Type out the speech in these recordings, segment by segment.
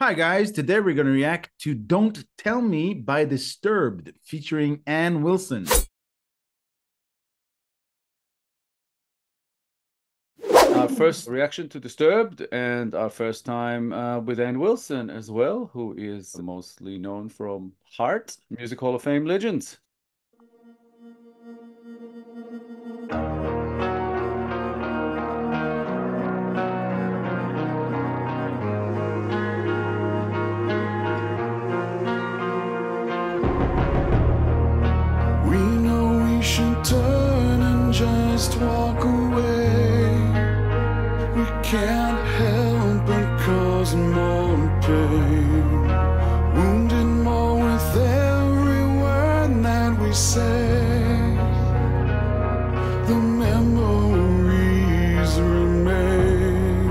Hi guys, today we're going to react to Don't Tell Me by Disturbed featuring Ann Wilson. Our first reaction to Disturbed and our first time with Ann Wilson as well, who is mostly known from Heart, Music Hall of Fame legends. We know we should turn and just walk away. We can't help but cause more pain, wounded more with every word that we say. The memories remain.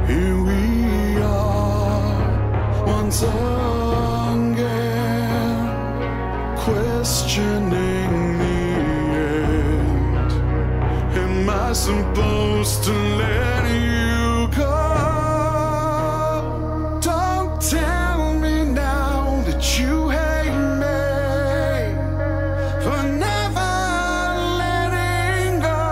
Here we are once again, questioning the end. Am I supposed to let you go? Don't tell me now that you hate me for never letting go.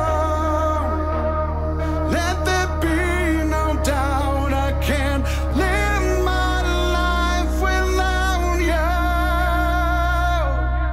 Let there be no doubt I can't live my life without you.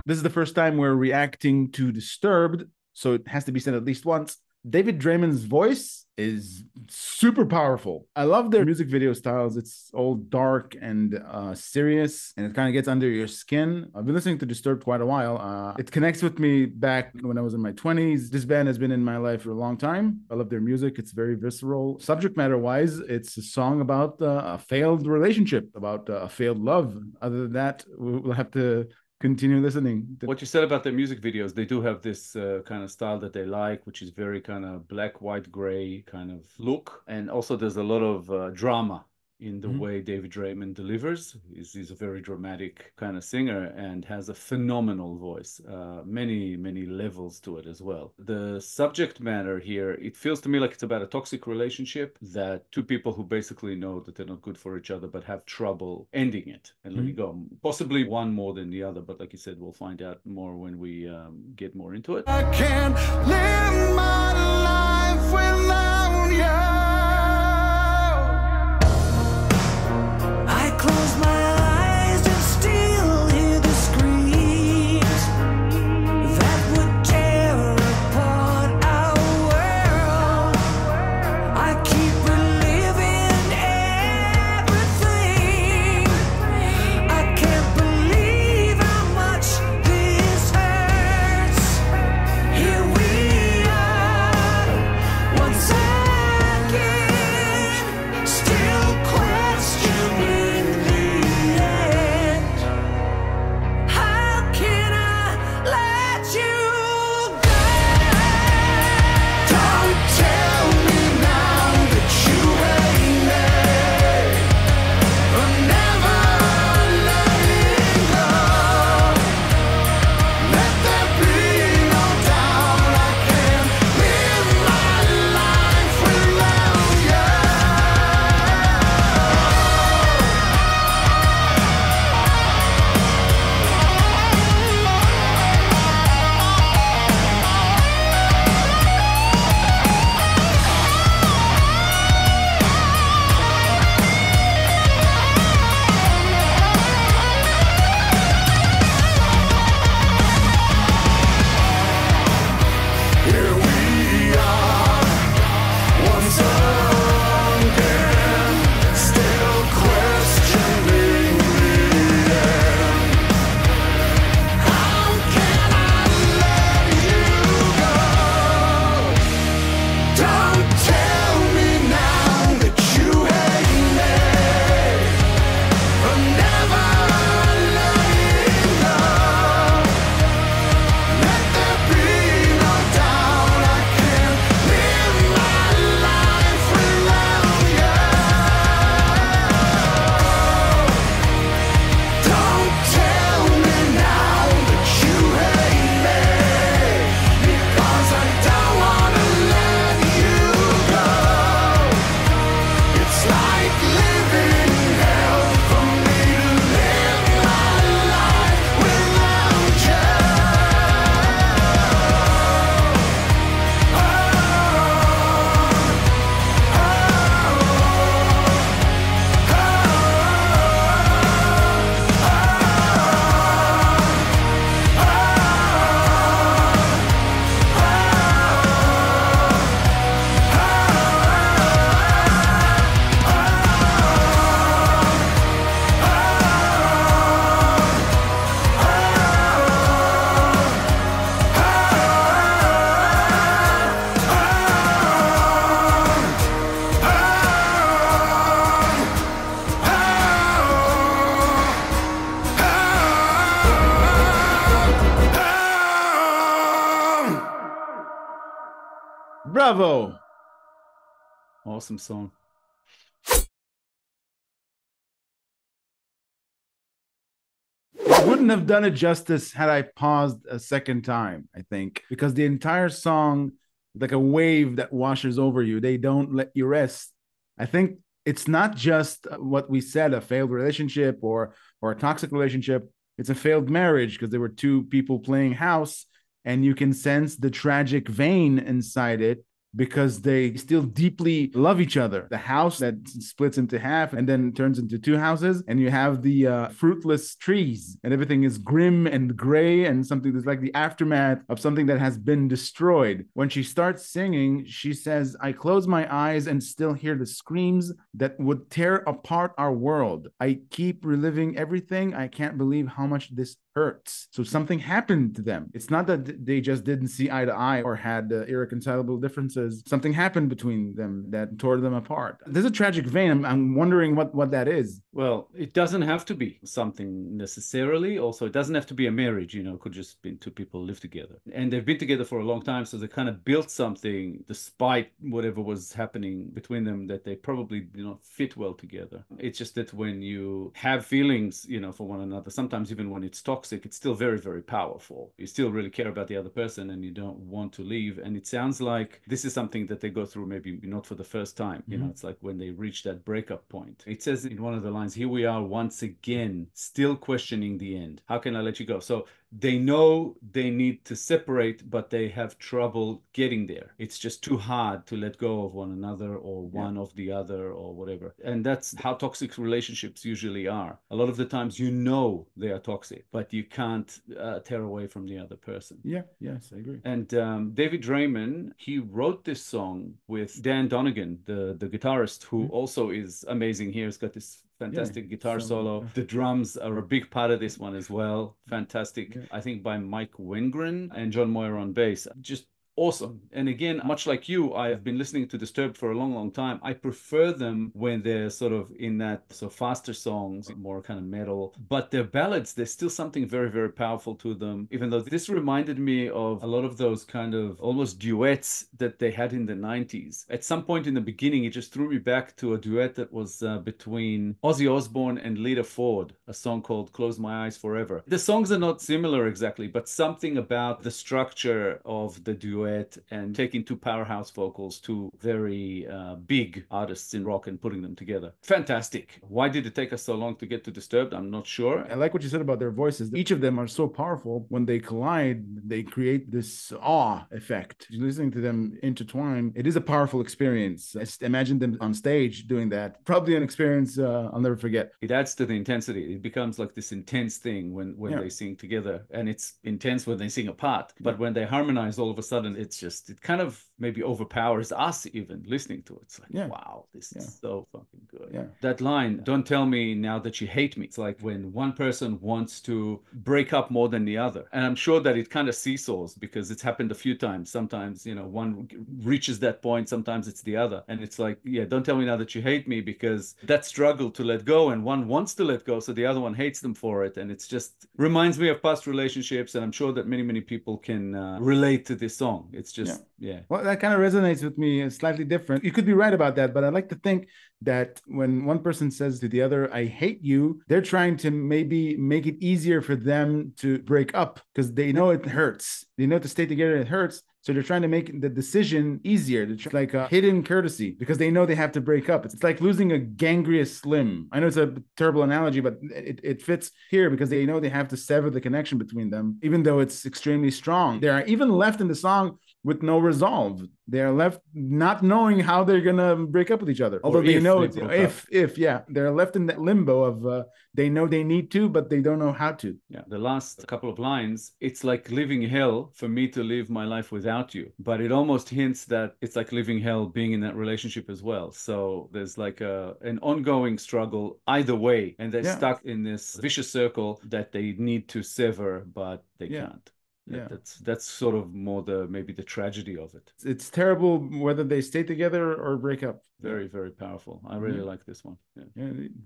This is the first time we're reacting to Disturbed, so it has to be said at least once. David Draymond's voice is super powerful. I love their music video styles. It's all dark and serious, and it kind of gets under your skin. I've been listening to Disturbed quite a while. It connects with me back when I was in my 20s. This band has been in my life for a long time. I love their music. It's very visceral. Subject matter-wise, it's a song about a failed relationship, about a failed love. Other than that, we'll have to continue listening. What you said about their music videos, they do have this kind of style that they like, which is very kind of black, white, gray kind of look. And also there's a lot of drama in the way David Draymond delivers. He's a very dramatic kind of singer and has a phenomenal voice. Many levels to it as well. The subject matter here, it feels to me like it's about a toxic relationship, that two people who basically know that they're not good for each other but have trouble ending it and letting go. Possibly one more than the other, but like you said, we'll find out more when we get more into it. I can't live my life without you. I close my eyes and still hear the screams that would tear apart our world. I keep reliving everything. I can't believe how much this hurts. Here we are once Bravo. Awesome song. I wouldn't have done it justice had I paused a second time, I think, because the entire song, like a wave that washes over you, they don't let you rest. I think it's not just what we said, a failed relationship or a toxic relationship. It's a failed marriage because there were two people playing house, and you can sense the tragic vein inside it because they still deeply love each other. The house that splits into half and then turns into two houses, and you have the fruitless trees, and everything is grim and gray, and something that's like the aftermath of something that has been destroyed. When she starts singing, she says, I close my eyes and still hear the screams that would tear apart our world. I keep reliving everything. I can't believe how much this hurts. So something happened to them. It's not that they just didn't see eye to eye or had irreconcilable differences. Something happened between them that tore them apart. There's a tragic vein. I'm wondering what that is. Well, it doesn't have to be something necessarily. Also, it doesn't have to be a marriage, you know, it could just be two people live together. And they've been together for a long time, so they kind of built something despite whatever was happening between them that they probably do not fit well together. It's just that when you have feelings, you know, for one another, sometimes even when it's toxic, it's still very, very powerful. You still really care about the other person and you don't want to leave. And it sounds like this is something that they go through maybe not for the first time. You know, it's like when they reach that breakup point. It says in one of the lines, here we are once again, still questioning the end. How can I let you go? So they know they need to separate, but they have trouble getting there. It's just too hard to let go of one another or one of the other or whatever. And that's how toxic relationships usually are. A lot of the times you know they are toxic, but you can't tear away from the other person. Yeah, yes, I agree. And David Draymond, he wrote this song with Dan Donegan, the guitarist, who also is amazing here. He's got this fantastic guitar solo. The drums are a big part of this one as well. Fantastic. I think by Mike Wengren and John Moyer on bass. Just awesome. And again, much like you, I've been listening to Disturbed for a long, long time. I prefer them when they're sort of in that faster songs, more kind of metal. But their ballads, there's still something very, very powerful to them. Even though this reminded me of a lot of those kind of almost duets that they had in the 90s. At some point in the beginning, it just threw me back to a duet that was between Ozzy Osbourne and Lita Ford, a song called Close My Eyes Forever. The songs are not similar exactly, but something about the structure of the duet and taking two powerhouse vocals, two very big artists in rock, and putting them together. Fantastic. Why did it take us so long to get to Disturbed? I'm not sure. I like what you said about their voices. Each of them are so powerful. When they collide, they create this awe effect. Listening to them intertwine, it is a powerful experience. I just imagine them on stage doing that. Probably an experience I'll never forget. It adds to the intensity. It becomes like this intense thing when they sing together, and it's intense when they sing apart. But when they harmonize, all of a sudden, it kind of maybe overpowers us even listening to it. It's like, wow, this is so fucking good. That line, don't tell me now that you hate me. It's like when one person wants to break up more than the other. And I'm sure that it kind of seesaws because it's happened a few times. Sometimes, you know, one reaches that point, sometimes it's the other. And it's like, don't tell me now that you hate me, because that struggle to let go, and one wants to let go, so the other one hates them for it. And it's just reminds me of past relationships. And I'm sure that many, many people can relate to this song. It's just, Well, that kind of resonates with me. It's slightly different. You could be right about that, but I like to think that when one person says to the other, I hate you, they're trying to maybe make it easier for them to break up because they know it hurts. They know to stay together, it hurts. So they're trying to make the decision easier. It's like a hidden courtesy because they know they have to break up. It's like losing a gangrenous limb. I know it's a terrible analogy, but it fits here because they know they have to sever the connection between them, even though it's extremely strong. They are even left in the song with no resolve. They are left not knowing how they're gonna break up with each other. Although they know they're left in that limbo of they know they need to, but they don't know how to. Yeah, the last couple of lines, it's like living hell for me to live my life without you. But it almost hints that it's like living hell being in that relationship as well. So there's like an ongoing struggle either way, and they're stuck in this vicious circle that they need to sever, but they can't. That's sort of more maybe the tragedy of it. It's terrible whether they stay together or break up. Very, very powerful. I really like this one.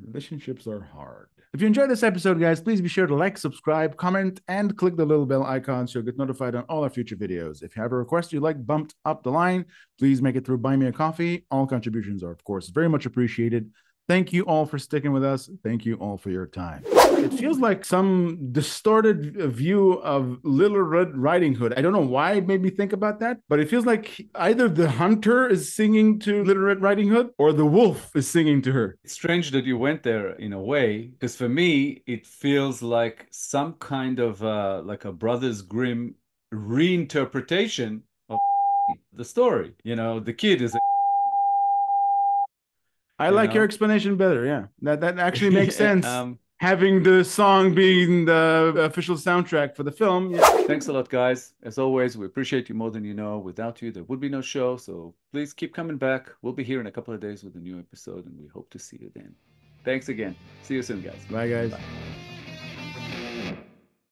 Relationships are hard. If you enjoyed this episode, guys, please be sure to like, subscribe, comment, and click the little bell icon so you'll get notified on all our future videos. If you have a request you'd like bumped up the line, please make it through Buy Me a Coffee. All contributions are, of course, very much appreciated. Thank you all for sticking with us. Thank you all for your time. It feels like some distorted view of Little Red Riding Hood. I don't know why it made me think about that, but it feels like either the hunter is singing to Little Red Riding Hood or the wolf is singing to her. It's strange that you went there in a way, because for me, it feels like some kind of like a Brothers Grimm reinterpretation of the story. You know, the kid is a I like your explanation better. Yeah, that actually makes sense. Having the song being the official soundtrack for the film. Yeah. Thanks a lot, guys. As always, we appreciate you more than you know. Without you, there would be no show. So please keep coming back. We'll be here in a couple of days with a new episode, and we hope to see you then. Thanks again. See you soon, guys. Bye, guys. Bye.